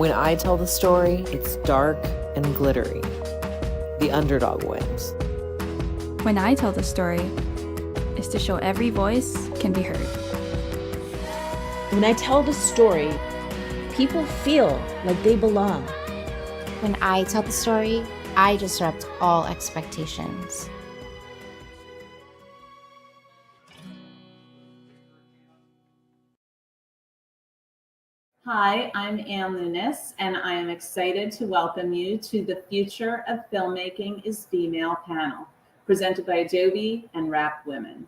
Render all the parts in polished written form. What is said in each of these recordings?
When I tell the story, it's dark and glittery. The underdog wins. When I tell the story, is to show every voice can be heard. When I tell the story, people feel like they belong. When I tell the story, I disrupt all expectations. Hi, I'm Ann Lunis, and I am excited to welcome you to the Future of Filmmaking is Female panel, presented by Adobe and Wrap Women.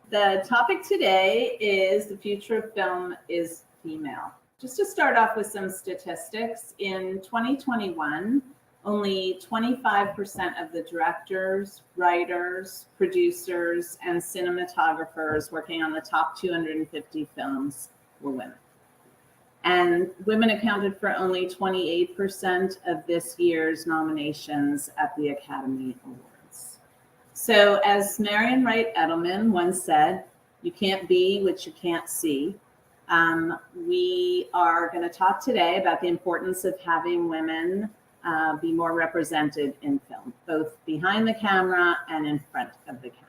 The topic today is the future of film is female. Just to start off with some statistics, in 2021, only 25% of the directors, writers, producers, and cinematographers working on the top 250 films were women. And women accounted for only 28% of this year's nominations at the Academy Awards. So as Marion Wright Edelman once said, you can't be what you can't see. We are going to talk today about the importance of having women be more represented in film, both behind the camera and in front of the camera.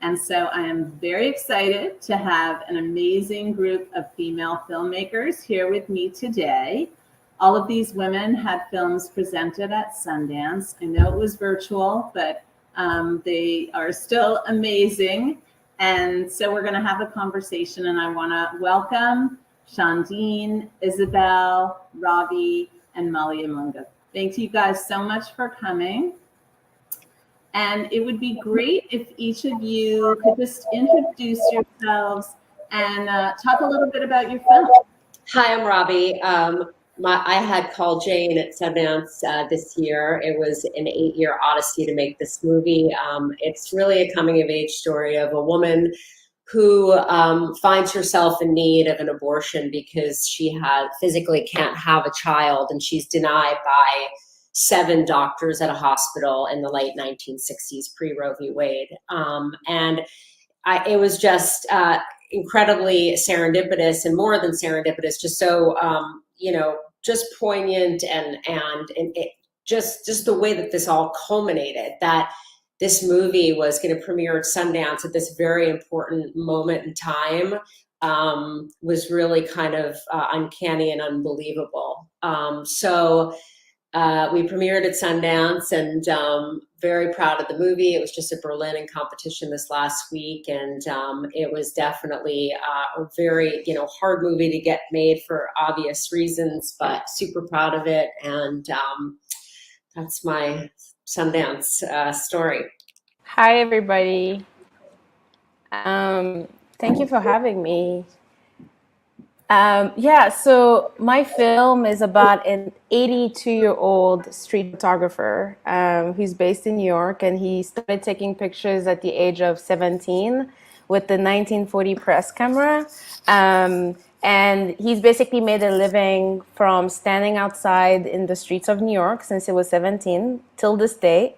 And so I am very excited to have an amazing group of female filmmakers here with me today. All of these women had films presented at Sundance. I know it was virtual, but they are still amazing. And so we're going to have a conversation, and I want to welcome Shandine, Isabel, Ravi, and Malia Munga. Thank you guys so much for coming. And it would be great if each of you could just introduce yourselves and talk a little bit about your film. Hi, I'm Ravi. I had called Jane at Sundance this year. It was an 8-year odyssey to make this movie. It's really a coming-of-age story of a woman who finds herself in need of an abortion because she physically can't have a child, and she's denied by 7 doctors at a hospital in the late 1960s, pre-Roe v. Wade. It was just incredibly serendipitous, and more than serendipitous, just so, just poignant and it, just the way that this all culminated, that this movie was going to premiere at Sundance at this very important moment in time, was really kind of uncanny and unbelievable. We premiered at Sundance, and very proud of the movie. It was just a Berlin competition this last week, and it was definitely a very hard movie to get made for obvious reasons, but super proud of it. And that's my Sundance story. Hi, everybody. Thank you for having me. So my film is about an 82-year-old street photographer who's based in New York, and he started taking pictures at the age of 17 with the 1940 press camera. And he's basically made a living from standing outside in the streets of New York since he was 17 till this day.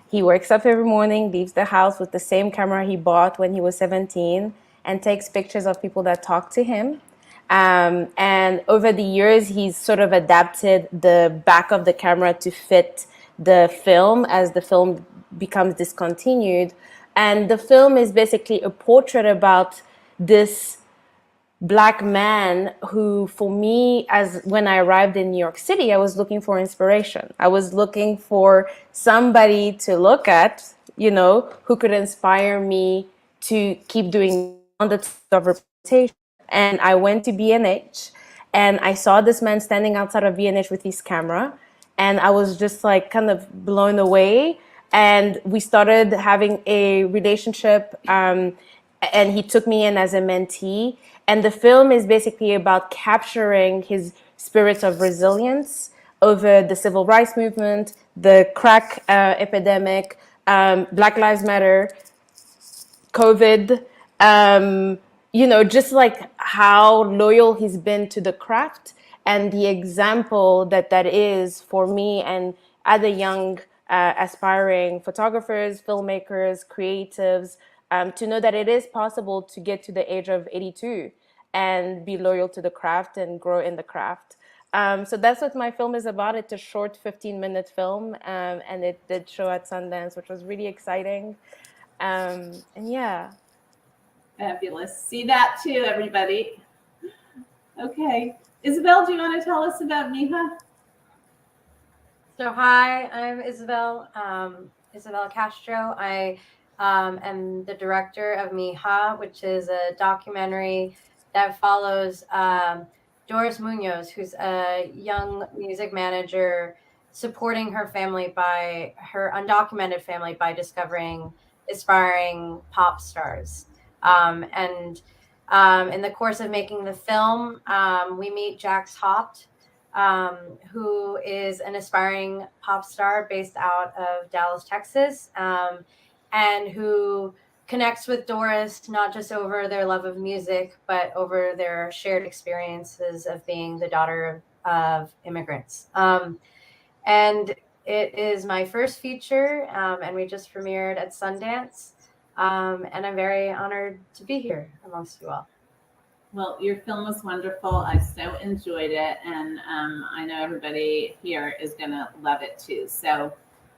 He wakes up every morning, leaves the house with the same camera he bought when he was 17, and takes pictures of people that talk to him. And over the years, he's sort of adapted the back of the camera to fit the film as the film becomes discontinued. And the film is basically a portrait about this Black man who, for me, when I arrived in New York City, I was looking for inspiration. I was looking for somebody to look at, who could inspire me to keep doing on the top of reputation. And I went to B&H, and I saw this man standing outside of B&H with his camera, and I was just like kind of blown away. And we started having a relationship, and he took me in as a mentee. And the film is basically about capturing his spirit of resilience over the civil rights movement, the crack epidemic, Black Lives Matter, COVID, just like how loyal he's been to the craft, and the example that is for me and other young aspiring photographers, filmmakers, creatives, to know that it is possible to get to the age of 82 and be loyal to the craft and grow in the craft. So that's what my film is about. It's a short 15-minute film, and it did show at Sundance, which was really exciting. And yeah. Fabulous. See that too, everybody. Okay. Isabel, do you want to tell us about Miha? So hi, I'm Isabel, Isabel Castro. I am the director of Mija, which is a documentary that follows Doris Munoz, who's a young music manager supporting her family by her undocumented family by discovering aspiring pop stars. In the course of making the film, we meet Jax Hopt, who is an aspiring pop star based out of Dallas, Texas, and who connects with Doris not just over their love of music, but over their shared experiences of being the daughter of immigrants. And it is my first feature, and we just premiered at Sundance. And I'm very honored to be here amongst you all. Well, your film was wonderful. I so enjoyed it, and I know everybody here is going to love it too. So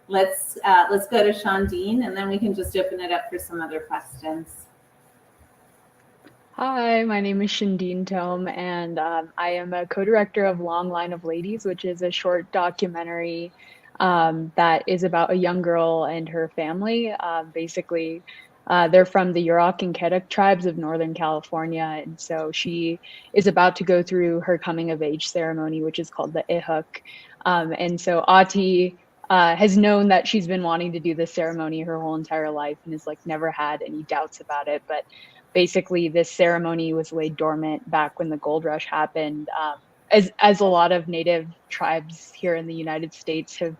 let's go to Shondine, and then we can just open it up for some other questions. Hi, my name is Shindeen Tome, and I am a co-director of Long Line of Ladies, which is a short documentary that is about a young girl and her family. Basically, they're from the Yurok and Keduk tribes of Northern California, and so she is about to go through her coming of age ceremony, which is called the Ihuk. And so Ati has known that she's been wanting to do this ceremony her whole entire life and has like never had any doubts about it. But basically, this ceremony was laid dormant back when the gold rush happened, as a lot of native tribes here in the United States have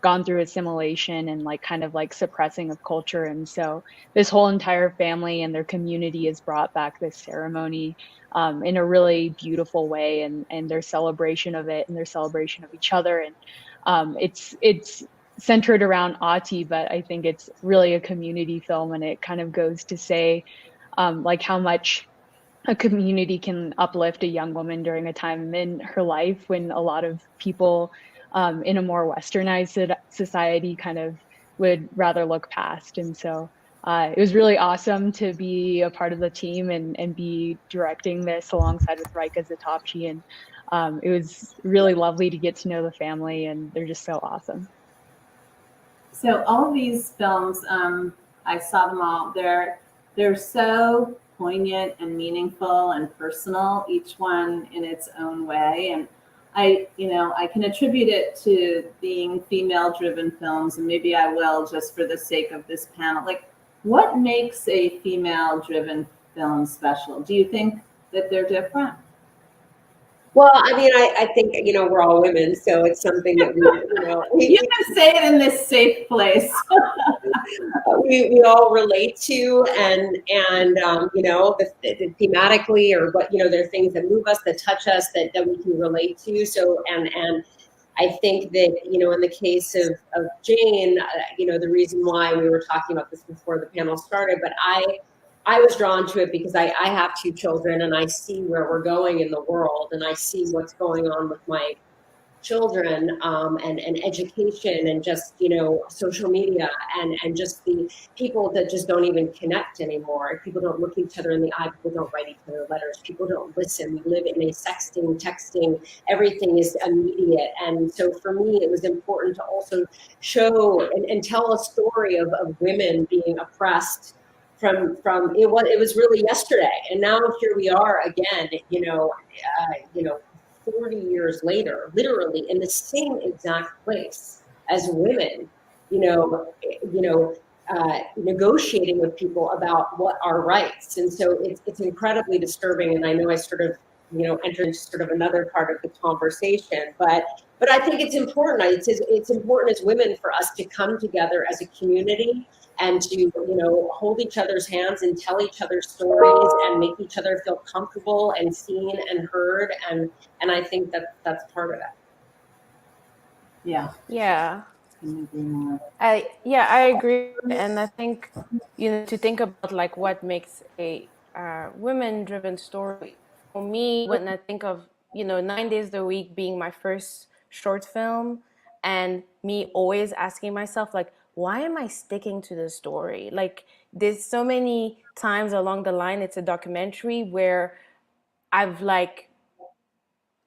gone through assimilation and like kind of like suppressing of culture. And so this whole entire family and their community has brought back this ceremony in a really beautiful way, and their celebration of it and their celebration of each other. And it's centered around Ati, but I think it's really a community film, and it kind of goes to say like how much a community can uplift a young woman during a time in her life when a lot of people in a more westernized society kind of would rather look past. And so it was really awesome to be a part of the team and be directing this alongside with Rika Zatopchi. And it was really lovely to get to know the family, and they're just so awesome. So all of these films, I saw them all. They're so poignant and meaningful and personal, each one in its own way. And I can attribute it to being female-driven films, and maybe I will just for the sake of this panel. Like, what makes a female-driven film special? Do you think that they're different? Well, I mean, I think, we're all women, so it's something that you can say it in this safe place. we all relate to, and thematically, or what, there are things that move us, that touch us, that we can relate to. So, and I think that, in the case of Jane, the reason why we were talking about this before the panel started, but I was drawn to it because I have two children, and I see where we're going in the world, and I see what's going on with my children, and education, and just, social media, and just the people that just don't even connect anymore. People don't look each other in the eye. People don't write each other letters. People don't listen. We live in a sexting, texting, everything is immediate. And so for me, it was important to also show and tell a story of women being oppressed from it was really yesterday, and now here we are again, 40 years later, literally in the same exact place as women, negotiating with people about what our rights. And so it's incredibly disturbing. And I know I sort of, entered into sort of another part of the conversation, but I think it's important. It's important as women for us to come together as a community and to, hold each other's hands and tell each other stories and make each other feel comfortable and seen and heard. And I think that that's part of it. Yeah. Yeah. I agree. And I think, to think about like what makes a women-driven story, for me, when I think of 9 days a week being my first short film, and me always asking myself, like, why am I sticking to the story? Like, there's so many times along the line, it's a documentary where I've like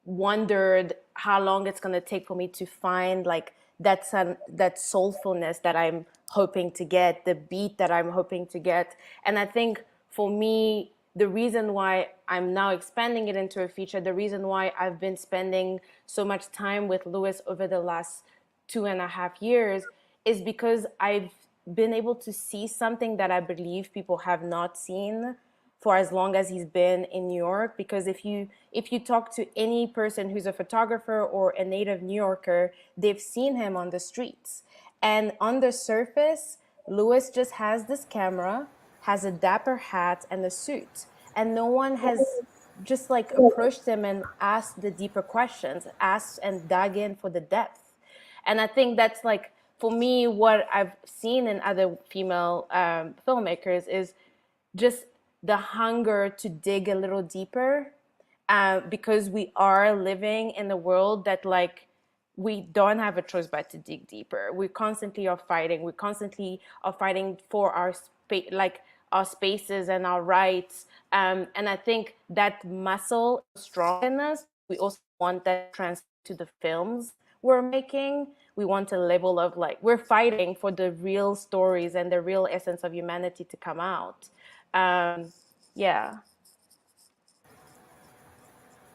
wondered how long it's going to take for me to find like that soulfulness that I'm hoping to get, the beat that I'm hoping to get. And I think for me, the reason why I'm now expanding it into a feature, the reason why I've been spending so much time with Lewis over the last 2.5 years is because I've been able to see something that I believe people have not seen for as long as he's been in New York. Because if you talk to any person who's a photographer or a native New Yorker, they've seen him on the streets. And on the surface, Lewis just has this camera, has a dapper hat and a suit, and no one has just like approached him and asked the deeper questions, asked and dug in for the depth. And I think that's like, for me, what I've seen in other female filmmakers is just the hunger to dig a little deeper, because we are living in a world that like we don't have a choice but to dig deeper. We constantly are fighting. We constantly are fighting for our like our spaces and our rights. And I think that muscle is strong in us. We also want that trans to the films we're making. We want a level of like, we're fighting for the real stories and the real essence of humanity to come out. Yeah.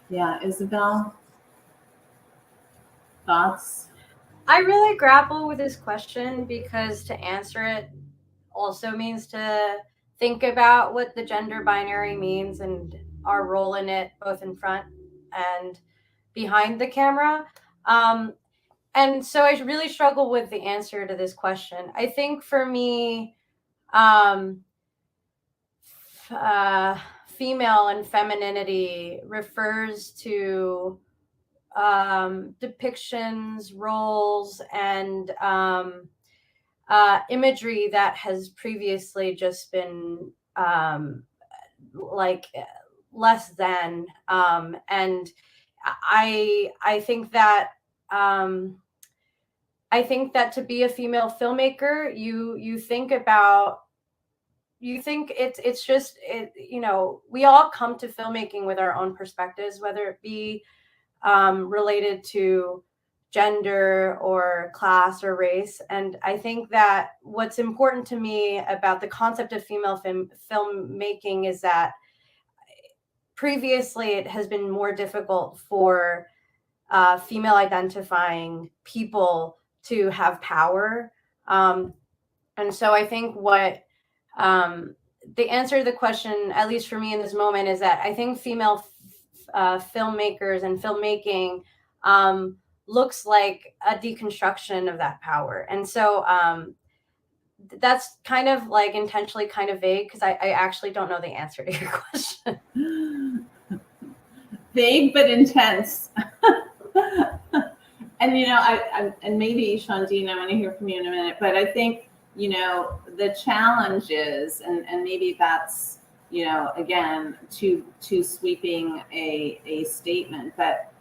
Yeah, Isabel, thoughts? I really grapple with this question because to answer it also means to think about what the gender binary means and our role in it, both in front and behind the camera. And so I really struggle with the answer to this question. I think for me, female and femininity refers to depictions, roles, and imagery that has previously just been like less than. And I think that to be a female filmmaker, you think it's just we all come to filmmaking with our own perspectives, whether it be related to gender or class or race. And I think that what's important to me about the concept of female filmmaking is that previously it has been more difficult for female identifying people to have power. And so I think what the answer to the question, at least for me in this moment, is that I think female filmmakers and filmmaking looks like a deconstruction of that power. And so that's kind of like intentionally kind of vague because I actually don't know the answer to your question. Vague but intense. And and maybe Shondine, I want to hear from you in a minute, but I think the challenge is, and maybe that's again too sweeping a statement, but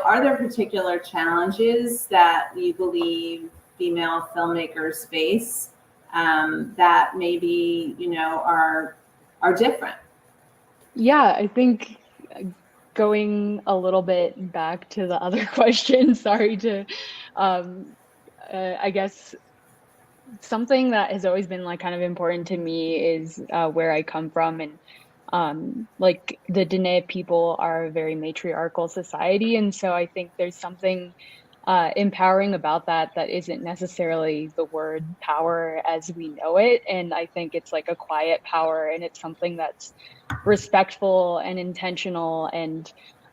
are there particular challenges that you believe female filmmakers face that maybe are different? Yeah, I think going a little bit back to the other question, sorry to, I guess something that has always been like kind of important to me is where I come from. And like the Dene people are a very matriarchal society. And so I think there's something empowering about that isn't necessarily the word power as we know it. And I think it's like a quiet power, and it's something that's respectful and intentional. And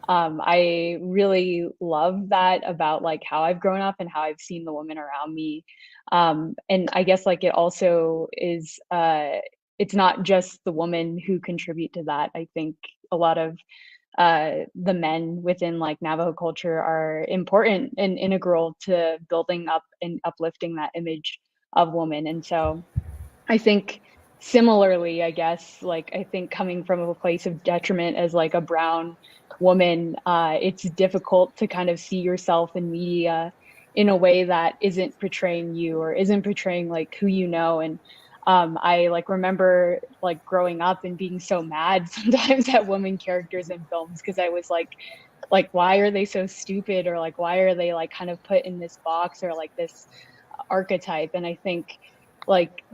I really love that about like how I've grown up and how I've seen the women around me. And I guess like it also is, it's not just the women who contribute to that. I think a lot of the men within like Navajo culture are important and integral to building up and uplifting that image of woman. And so I think similarly, I guess, like I think coming from a place of detriment as like a brown woman, it's difficult to kind of see yourself in media in a way that isn't portraying you or isn't portraying like who you know. And I like remember like growing up and being so mad sometimes at women characters in films because I was like why are they so stupid, or like why are they like kind of put in this box or like this archetype. And I think like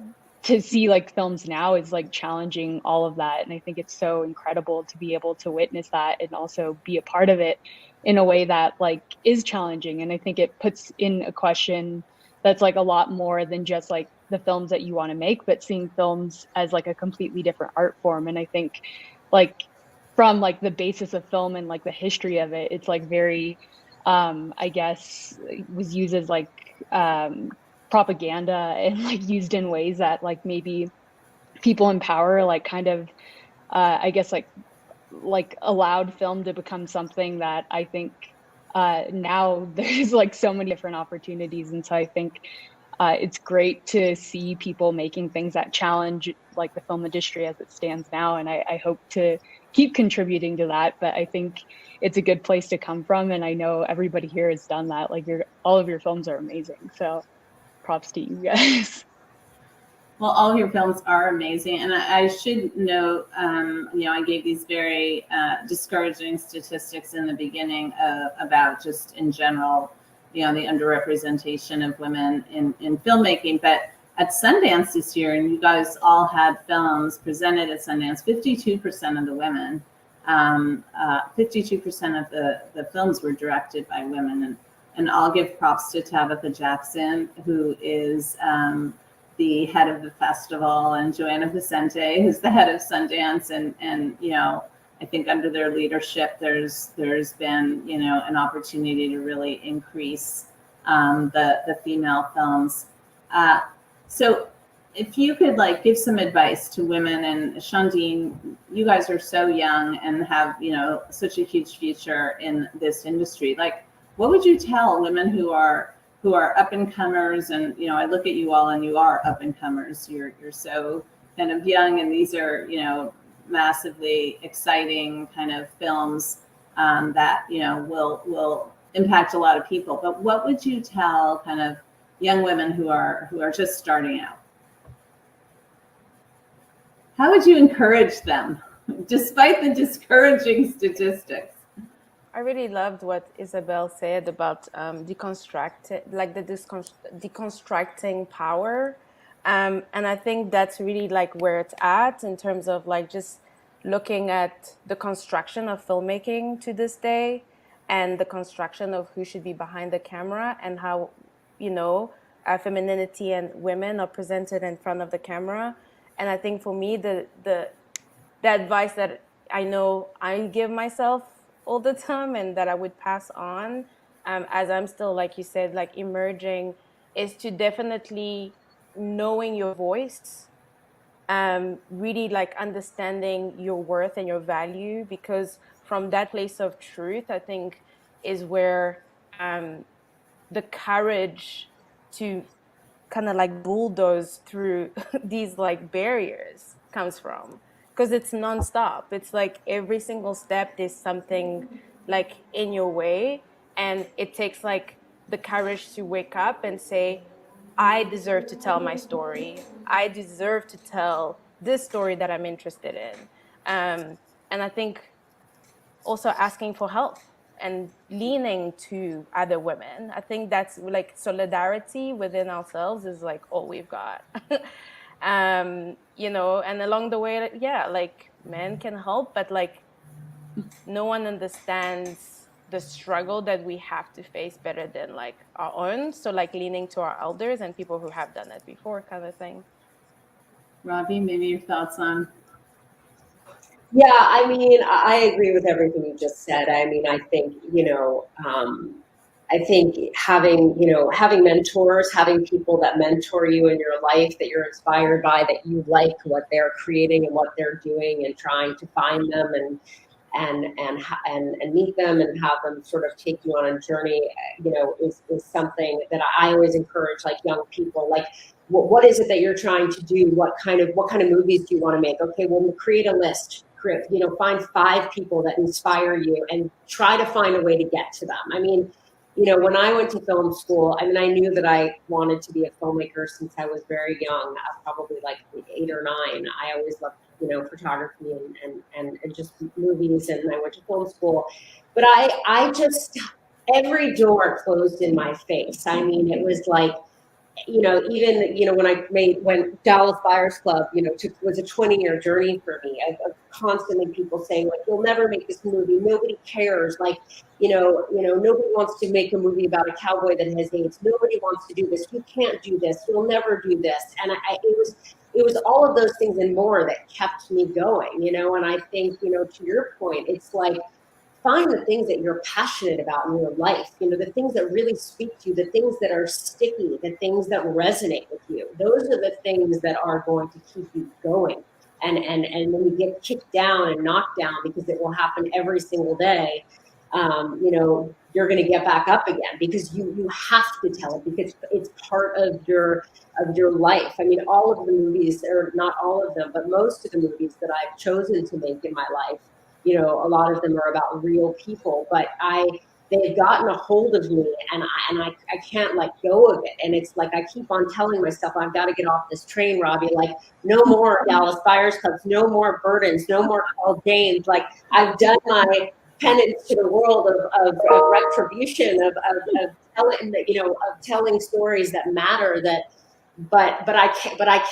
to see like films now is like challenging all of that, and I think it's so incredible to be able to witness that and also be a part of it in a way that like is challenging. And I think it puts in a question that's like a lot more than just like the films that you want to make, but seeing films as like a completely different art form. And I think like from like the basis of film and like the history of it, it's like very I guess was used as like propaganda and like used in ways that like maybe people in power like kind of I guess like allowed film to become something that I think now there's like so many different opportunities. And so I think it's great to see people making things that challenge like the film industry as it stands now. And I hope to keep contributing to that. But I think it's a good place to come from. And I know everybody here has done that. Like all of your films are amazing. So props to you guys. Well, all of your films are amazing, and I should note, I gave these very discouraging statistics in the beginning about just in general, the underrepresentation of women in filmmaking. But at Sundance this year, and you guys all had films presented at Sundance, 52% of the women, 52% of the films were directed by women, and I'll give props to Tabitha Jackson, who is the head of the festival, and Joanna Vicente, who's the head of Sundance, and I think under their leadership, there's been an opportunity to really increase the female films. So if you could like give some advice to women, and Shondine, you guys are so young and have such a huge future in this industry. Like, what would you tell women who are up and comers? And I look at you all, and you are up and comers. You're so kind of young, and these are massively exciting kind of films that will impact a lot of people. But what would you tell kind of young women who are just starting out? How would you encourage them, despite the discouraging statistics? I really loved what Isabel said about deconstructing power. And I think that's really like where it's at in terms of like just looking at the construction of filmmaking to this day, and the construction of who should be behind the camera, and how, femininity and women are presented in front of the camera. And I think for me, the advice that I know I give myself all the time, and that I would pass on as I'm still, like you said, like emerging, is to definitely knowing your voice, really like understanding your worth and your value, because from that place of truth, I think is where the courage to kind of like bulldoze through these like barriers comes from, because it's nonstop. It's like every single step there's something like in your way, and it takes like the courage to wake up and say, I deserve to tell my story. I deserve to tell this story that I'm interested in. And I think also asking for help and leaning to other women. I think that's like solidarity within ourselves is like all we've got. And along the way, like men can help, but like no one understands the struggle that we have to face better than like our own. So like leaning to our elders and people who have done it before, kind of thing. Robbie, maybe your thoughts on? Yeah, I mean, I agree with everything you just said. I mean, I think, having mentors, having people that mentor you in your life, that you're inspired by, that you like what they're creating and what they're doing, and trying to find them and meet them and have them sort of take you on a journey, is something that I always encourage, like young people, like what is it that you're trying to do? What kind of movies do you want to make? Okay, well, create a list. Find 5 people that inspire you and try to find a way to get to them. I mean, when I went to film school, I mean, I knew that I wanted to be a filmmaker since I was very young, probably like 8 or 9. I always loved, photography and just movies, and I went to film school. But I just, every door closed in my face. I mean, it was like, even, when Dallas Buyers Club, was a 20-year journey for me of constantly people saying, like, you'll never make this movie. Nobody cares. Like, nobody wants to make a movie about a cowboy that has AIDS. Nobody wants to do this. You can't do this. You'll never do this. And it was all of those things and more that kept me going, and I think, to your point, it's like, find the things that you're passionate about in your life, the things that really speak to you, the things that are sticky, the things that resonate with you. Those are the things that are going to keep you going. And when you get kicked down and knocked down, because it will happen every single day, you're going to get back up again, because you have to tell it, because it's part of your life. I mean, all of the movies, or not all of them, but most of the movies that I've chosen to make in my life, a lot of them are about real people, but they've gotten a hold of me, and I can't let go of it. And it's like, I keep on telling myself, I've got to get off this train, Robbie. Like, no more Dallas Buyers Clubs, no more burdens, no more Paul James. Like, I've done my penance to the world of retribution, of telling stories that matter, but I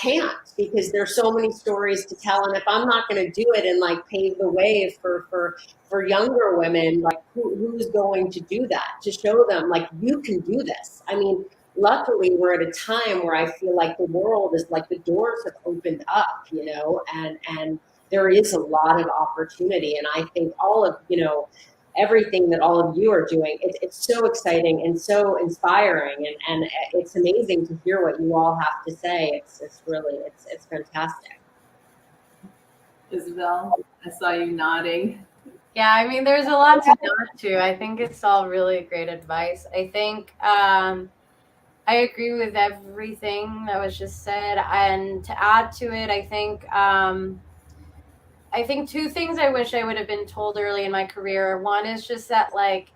can't, because there's so many stories to tell. And if I'm not going to do it and like pave the way for younger women, like who's going to do that, to show them like, you can do this? I mean, luckily we're at a time where I feel like the world is like, the doors have opened up, and there is a lot of opportunity. And I think all of, everything that all of you are doing, it's so exciting and so inspiring, and it's amazing to hear what you all have to say. It's really fantastic. Isabel, I saw you nodding. Yeah, I mean, there's a lot to nod to. I think it's all really great advice. I think I agree with everything that was just said, and to add to it, I think 2 things I wish I would have been told early in my career. One is just that, like,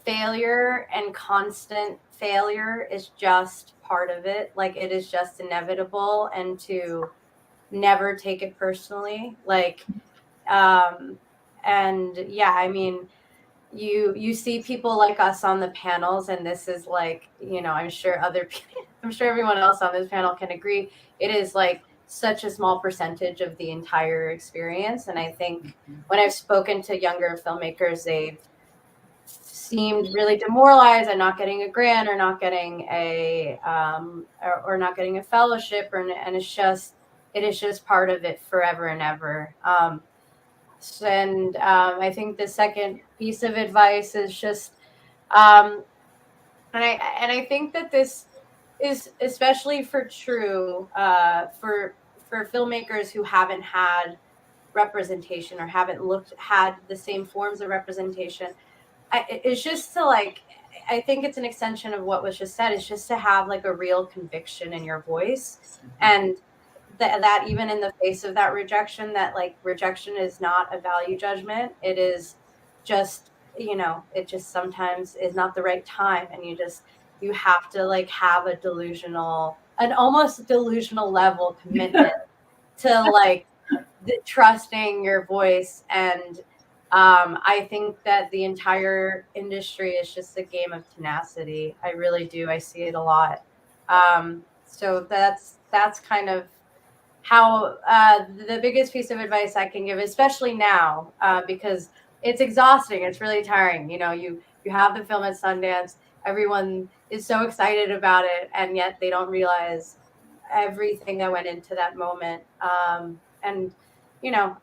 failure and constant failure is just part of it. Like, it is just inevitable, and to never take it personally. Like, and yeah, I mean, you see people like us on the panels, and this is like, I'm sure everyone else on this panel can agree. It is like such a small percentage of the entire experience. And I think when I've spoken to younger filmmakers, they've seemed really demoralized at not getting a grant, or not getting a or not getting a fellowship, and it is just part of it forever and ever. I think the second piece of advice is just, and I think that this is especially for filmmakers who haven't had representation, or haven't had the same forms of representation. It's just to, like, I think it's an extension of what was just said. It's just to have like a real conviction in your voice, and that even in the face of that rejection, that like rejection is not a value judgment. It is just, it just sometimes is not the right time, and you have to like have an almost delusional level commitment to like trusting your voice. And I think that the entire industry is just a game of tenacity. I really do. I see it a lot. So that's kind of how the biggest piece of advice I can give, especially now, because it's exhausting. It's really tiring. You have the film at Sundance. Everyone is so excited about it, and yet they don't realize everything that went into that moment. And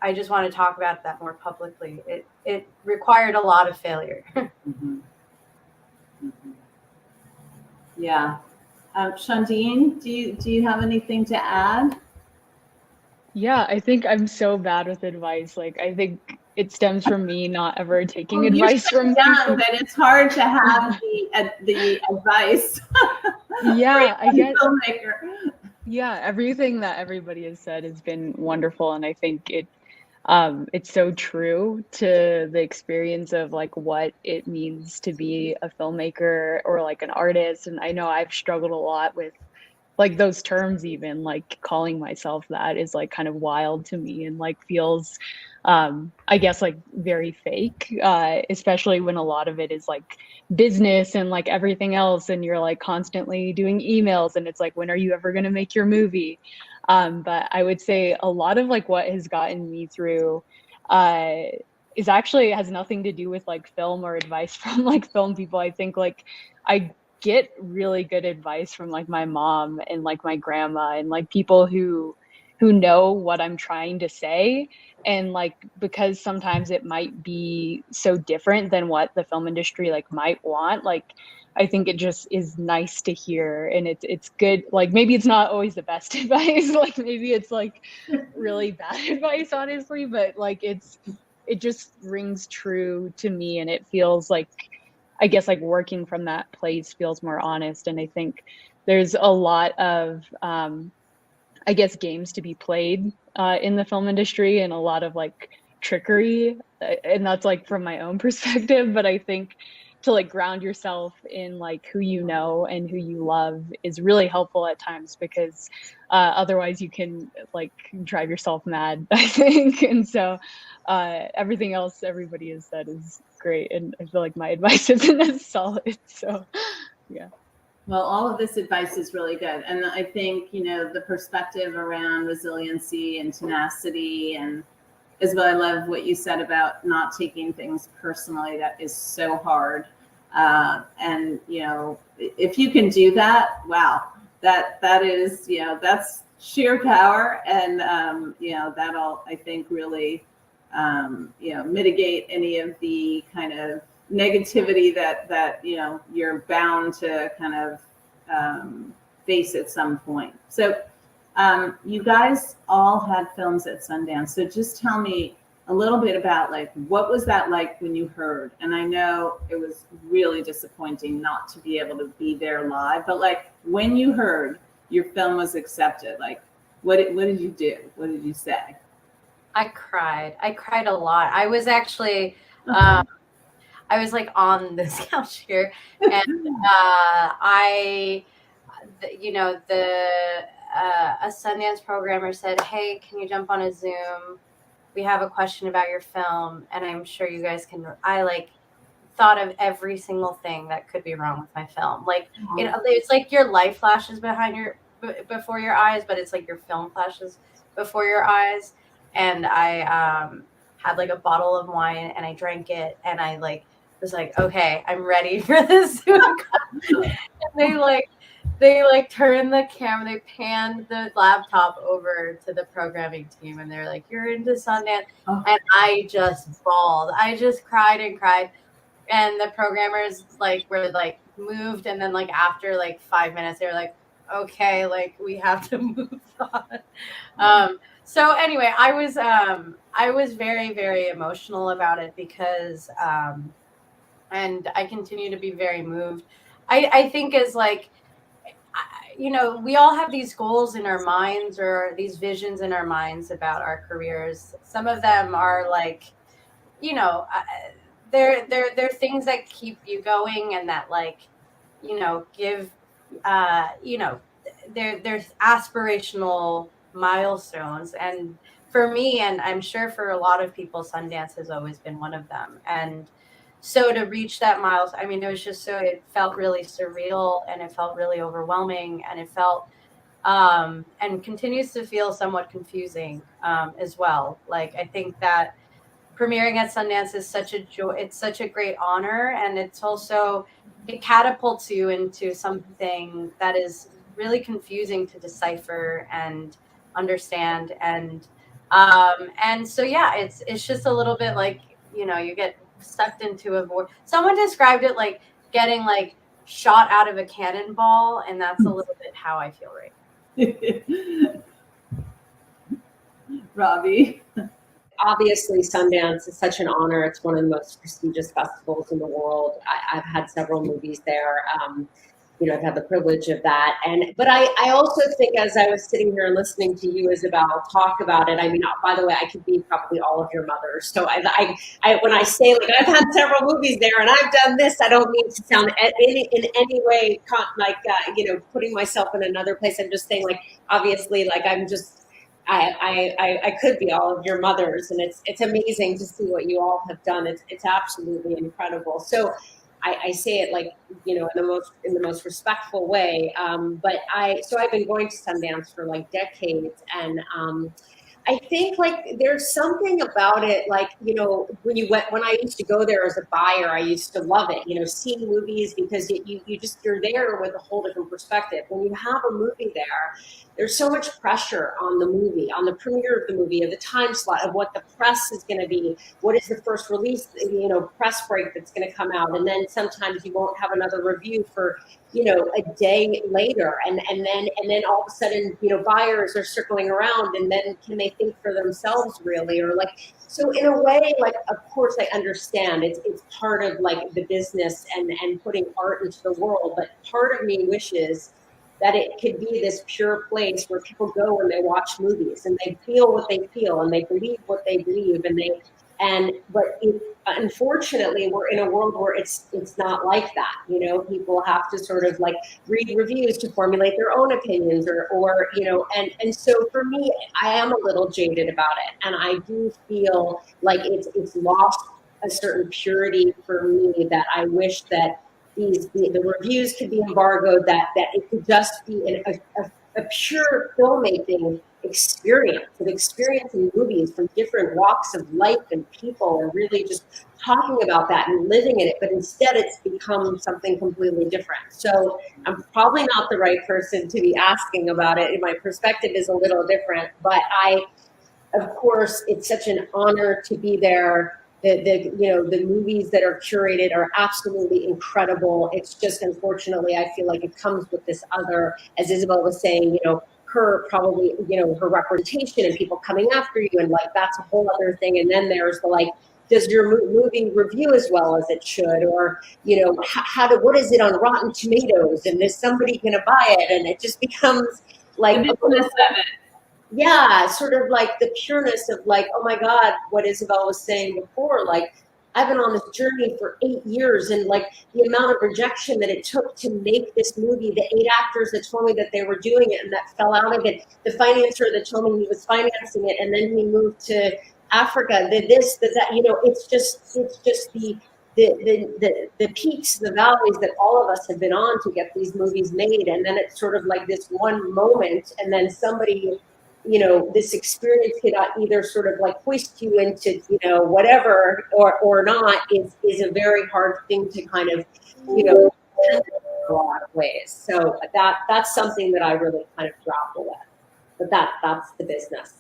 I just want to talk about that more publicly. It required a lot of failure. Mm-hmm. Mm-hmm. Yeah. Shandine, do you have anything to add? Yeah, I think I'm so bad with advice. Like, I think it stems from me not ever taking advice from young, that it's hard to have the advice. Yeah, I guess. Filmmaker. Yeah, everything that everybody has said has been wonderful, and I think it's so true to the experience of like what it means to be a filmmaker or like an artist. And I know I've struggled a lot with like those terms, even like calling myself that is like kind of wild to me and like feels I guess like very fake, especially when a lot of it is like business and like everything else, and you're like constantly doing emails and it's like, when are you ever going to make your movie? But I would say a lot of like what has gotten me through uh is actually has nothing to do with like film or advice from like film people. I think like I get really good advice from like my mom and like my grandma and like people who know what I'm trying to say. And like, because sometimes it might be so different than what the film industry like might want, like I think it just is nice to hear, and it's good. Like maybe it's not always the best advice, like maybe it's like really bad advice, honestly, but like it just rings true to me, and it feels like, I guess like working from that place feels more honest. And I think there's a lot of I guess games to be played in the film industry, and a lot of like trickery, and that's like from my own perspective. But I think to like ground yourself in like who you know and who you love is really helpful at times, because otherwise you can like drive yourself mad, I think. And so everything else everybody has said is great, and I feel like my advice isn't as solid. So yeah. Well, all of this advice is really good. And I think, the perspective around resiliency and tenacity, and Isabel, I love what you said about not taking things personally. That is so hard. And, if you can do that, wow, that is, that's sheer power. And, that'll, I think, really, mitigate any of the kind of negativity that you're bound to kind of face at some point. So you guys all had films at Sundance. So just tell me a little bit about like, what was that like when you heard? And I know it was really disappointing not to be able to be there live, but like when you heard your film was accepted, like what did you do? What did you say? I cried a lot. I was actually I was like on this couch here, and a Sundance programmer said, "Hey, can you jump on a Zoom? We have a question about your film, and I'm sure you guys can." I like thought of every single thing that could be wrong with my film. Like it's like your life flashes before your eyes, but it's like your film flashes before your eyes. And I had like a bottle of wine, and I drank it, and I like was like, okay, I'm ready for this Zoom call. And they turned the camera, they panned the laptop over to the programming team, and they're like, "You're into Sundance." And I just bawled. I just cried and cried. And the programmers were moved, and then after 5 minutes, they were like, "Okay, we have to move on." So anyway, I was very, very emotional about it, because and I continue to be very moved. I think as we all have these goals in our minds, or these visions in our minds about our careers. Some of them are they're things that keep you going, and that give there's aspirational milestones. And for me, and I'm sure for a lot of people, Sundance has always been one of them. And so to reach that milestone, I mean, it felt really surreal, and it felt really overwhelming, and it felt and continues to feel somewhat confusing as well. I think that premiering at Sundance is such a joy. It's such a great honor, and it catapults you into something that is really confusing to decipher and understand. And so yeah, it's just a little bit you get sucked into a void. Someone described it like getting shot out of a cannonball, and that's a little bit how I feel right. Robbie. Obviously, Sundance is such an honor. It's one of the most prestigious festivals in the world. I've had several movies there. I've had the privilege of that. But I also think, as I was sitting here listening to you, Isabel, talk about it, I mean, by the way, I could be probably all of your mothers. So when I say, like, I've had several movies there and I've done this, I don't mean to sound in any way putting myself in another place. I'm just saying, like, obviously, like, I could be all of your mothers, and it's amazing to see what you all have done. It's absolutely incredible. So I say it, like, in the most respectful way. But I've been going to Sundance for like decades, and I think, like, there's something about it, like, when I used to go there as a buyer, I used to love it, seeing movies, because you're there with a whole different perspective. When you have a movie there's so much pressure on the movie, on the premiere of the movie, of the time slot, of what the press is going to be, what is the first release, press break that's going to come out. And then sometimes you won't have another review for, a day later. And then all of a sudden, buyers are circling around, and then can they think for themselves, really? Or, like, so in a way, like, of course I understand it's part of, like, the business and putting art into the world. But part of me wishes that it could be this pure place where people go when they watch movies, and they feel what they feel, and they believe what they believe, but unfortunately, we're in a world where it's not like that. People have to sort of, like, read reviews to formulate their own opinions, or and so for me, I am a little jaded about it, and I do feel like it's lost a certain purity for me, that I wish that the reviews could be embargoed, that it could just be a pure filmmaking experience, of experiencing movies from different walks of life and people, and really just talking about that and living in it. But instead, it's become something completely different. So I'm probably not the right person to be asking about it. My perspective is a little different, but of course, it's such an honor to be there. The movies that are curated are absolutely incredible. It's just, unfortunately, I feel like it comes with this other, as Isabel was saying, her probably, her representation and people coming after you, and, like, that's a whole other thing. And then there's the, like, does your movie review as well as it should, or what is it on Rotten Tomatoes, and is somebody going to buy it? And it just becomes like yeah, sort of like the pureness of, like, oh my God, what Isabel was saying before, like, I've been on this journey for 8 years, and, like, the amount of rejection that it took to make this movie, the 8 actors that told me that they were doing it and that fell out of it, the financier that told me he was financing it, and then he moved to Africa, that, it's just the peaks, the valleys that all of us have been on to get these movies made. And then it's sort of like this one moment, and then somebody, this experience could either sort of, like, hoist you into, whatever, or not, is a very hard thing to kind of, in a lot of ways. So that's something that I really kind of grapple with. But that's the business.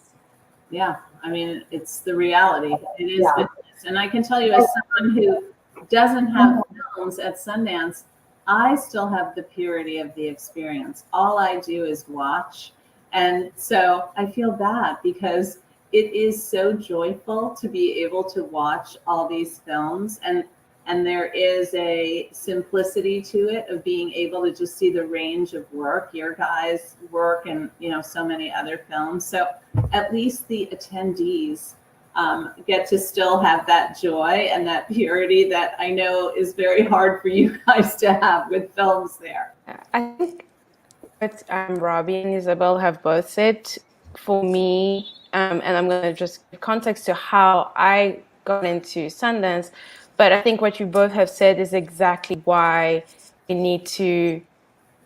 Yeah, I mean, it's the reality. It is business. And I can tell you, as someone who doesn't have films at Sundance, I still have the purity of the experience. All I do is watch. And so I feel bad, because it is so joyful to be able to watch all these films, and there is a simplicity to it, of being able to just see the range of work, your guys' work, and so many other films. So at least the attendees get to still have that joy and that purity that I know is very hard for you guys to have with films there. I think what Robbie and Isabel have both said, for me, and I'm going to just give context to how I got into Sundance, but I think what you both have said is exactly why we need to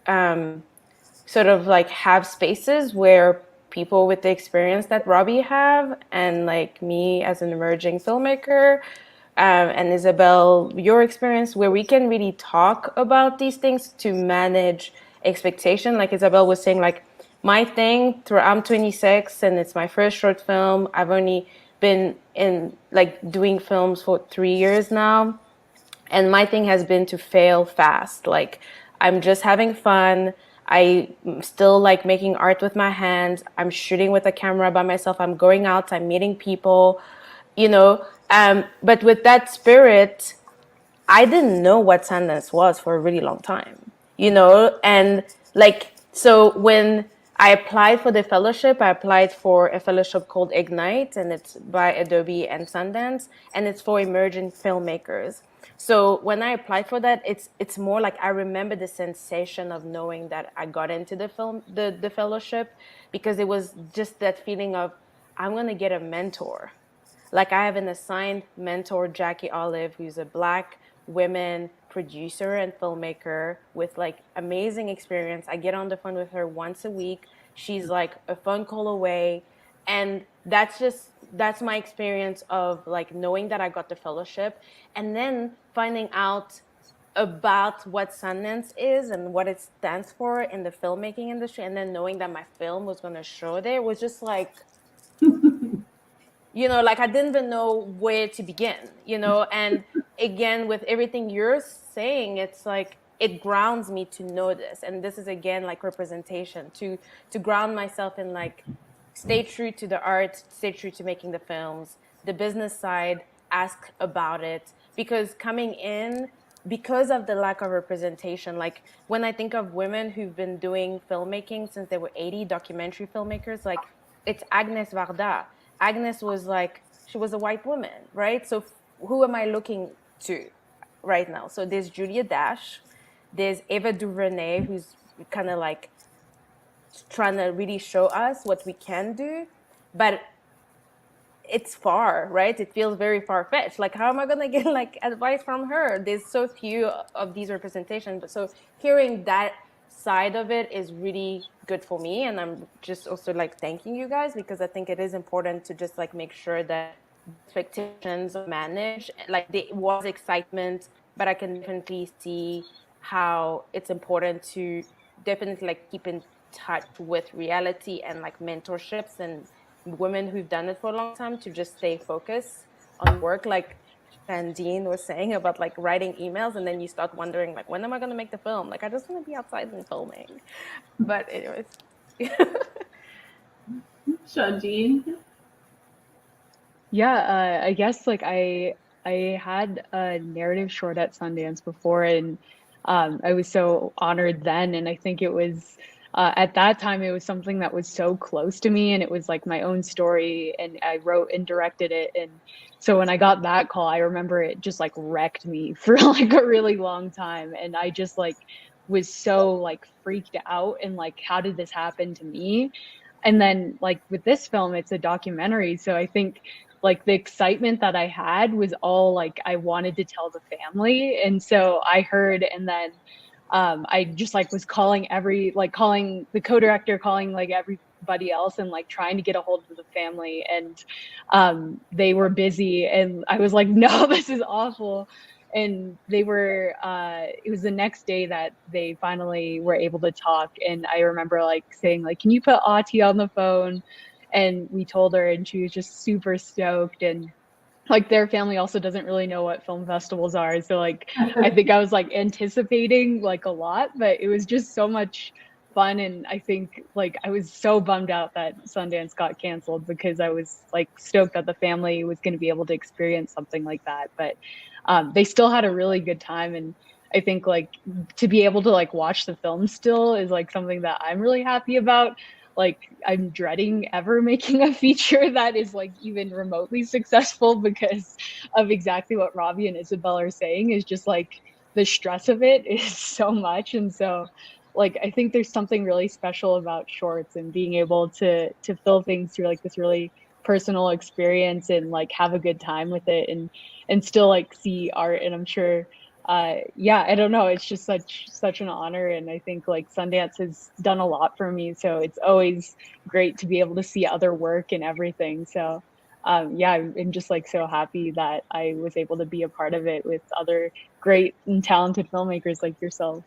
sort of, like, have spaces where people with the experience that Robbie have, and, like, me as an emerging filmmaker, and Isabel, your experience, where we can really talk about these things to manage expectation. Like Isabel was saying, like, my thing I'm 26 and it's my first short film. I've only been in, like, doing films for 3 years now. And my thing has been to fail fast. Like, I'm just having fun. I still like making art with my hands. I'm shooting with a camera by myself. I'm going out, I'm meeting people, but with that spirit, I didn't know what Sundance was for a really long time. and like, so when I applied for the fellowship, I applied for a fellowship called Ignite, and it's by Adobe and Sundance, and it's for emerging filmmakers. So when I applied for that, it's more like I remember the sensation of knowing that I got into the fellowship, because it was just that feeling of, I'm gonna get a mentor. Like, I have an assigned mentor, Jackie Olive, who's a Black women producer and filmmaker with like amazing experience. I get on the phone with her once a week. She's like a phone call away. And that's my experience of like knowing that I got the fellowship, and then finding out about what Sundance is and what it stands for in the filmmaking industry, and then knowing that my film was going to show there was just like, like I didn't even know where to begin, and again, with everything you're saying, it's like it grounds me to know this. And this is again like representation, to ground myself in like, stay true to the art, stay true to making the films, the business side, ask about it. Because coming in, because of the lack of representation, like when I think of women who've been doing filmmaking since they were 80, documentary filmmakers, like it's Agnes Varda. Agnes was like, she was a white woman, right? So who am I looking to right now? So there's Julia Dash, there's Ava DuVernay, who's kind of like trying to really show us what we can do, but it's far, right? It feels very far-fetched. Like, how am I gonna get like advice from her? There's so few of these representations. But so hearing that side of it is really good for me, and I'm just also like thanking you guys, because I think it is important to just like make sure that expectations are managed. Like, there was excitement, but I can definitely see how it's important to definitely like keep in touch with reality and like mentorships and women who've done it for a long time, to just stay focused on work, like Shandine was saying about like writing emails, and then you start wondering like, when am I going to make the film? Like, I just want to be outside and filming. But anyways. Shandine? Yeah, I guess like I had a narrative short at Sundance before, and I was so honored then. And I think it was at that time it was something that was so close to me, and it was like my own story, and I wrote and directed it. And so when I got that call, I remember it just like wrecked me for like a really long time, and I just like was so like freaked out and like, how did this happen to me? And then like with this film, it's a documentary, so I think like the excitement that I had was all like, I wanted to tell the family. And so I heard, and then I just like was calling calling the co-director, calling like everybody else, and like trying to get a hold of the family. And they were busy, and I was like, no, this is awful. And they were, it was the next day that they finally were able to talk. And I remember like saying like, can you put Ati on the phone? And we told her, and she was just super stoked. And like their family also doesn't really know what film festivals are. So like, I think I was like anticipating like a lot, but it was just so much fun. And I think like, I was so bummed out that Sundance got canceled, because I was like stoked that the family was going to be able to experience something like that. But they still had a really good time. And I think like to be able to like watch the film still is like something that I'm really happy about. Like, I'm dreading ever making a feature that is like even remotely successful, because of exactly what Robbie and Isabel are saying, is just like the stress of it is so much. And so like, I think there's something really special about shorts and being able to fill things through like this really personal experience, and like have a good time with it, and still like see art. And I'm sure yeah, I don't know, it's just such an honor. And I think like Sundance has done a lot for me, so it's always great to be able to see other work and everything. So yeah, I'm just like so happy that I was able to be a part of it with other great and talented filmmakers like yourself.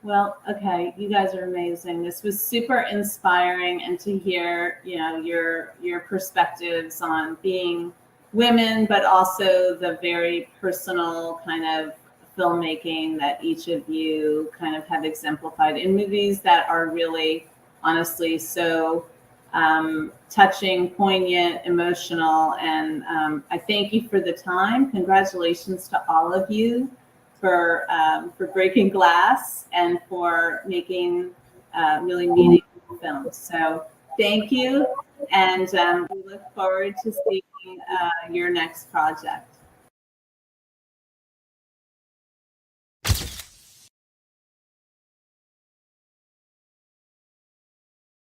Well, okay, you guys are amazing. This was super inspiring, and to hear, your perspectives on being women, but also the very personal kind of filmmaking that each of you kind of have exemplified in movies that are really, honestly, so touching, poignant, emotional. And I thank you for the time. Congratulations to all of you. for breaking glass and for making really meaningful films. So thank you, and we look forward to seeing your next project.